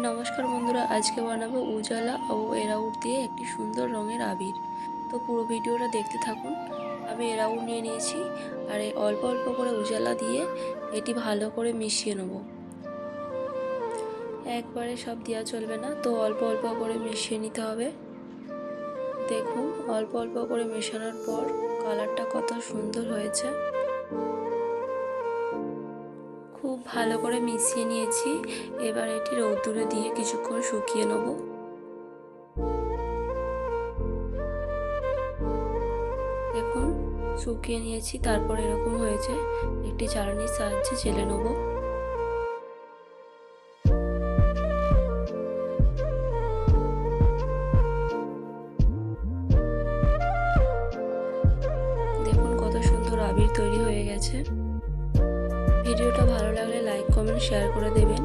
নমস্কার বন্ধুরা, আজকে বানাবো উজালা ও এরাউট দিয়ে একটি সুন্দর রঙের আবির। তো পুরো ভিডিওটা দেখতে থাকুন। আমি এরাউট নিয়ে নিয়েছি আর অল্প অল্প করে উজালা দিয়ে এটি ভালো করে মিশিয়ে নেব। একবারে সব দেওয়া চলবে না, তো অল্প অল্প করে মিশিয়ে নিতে হবে। দেখুন, অল্প অল্প করে মেশানোর পর কালারটা কত সুন্দর হয়েছে। খুব ভালো করে মিশিয়ে নিয়েছি। এবার এটি রোদ্দুরে দিয়ে কিছুক্ষণ শুকিয়ে নেব। দেখুন, শুকিয়ে নিয়েছি, তারপর এরকম হয়েছে। একটি চালনির সাহায্যে চেলে নেব। দেখুন কত সুন্দর আবির তৈরি হয়ে গেছে। ভিডিওটা ভালো লাগলে লাইক, কমেন্ট, শেয়ার করে দেবেন।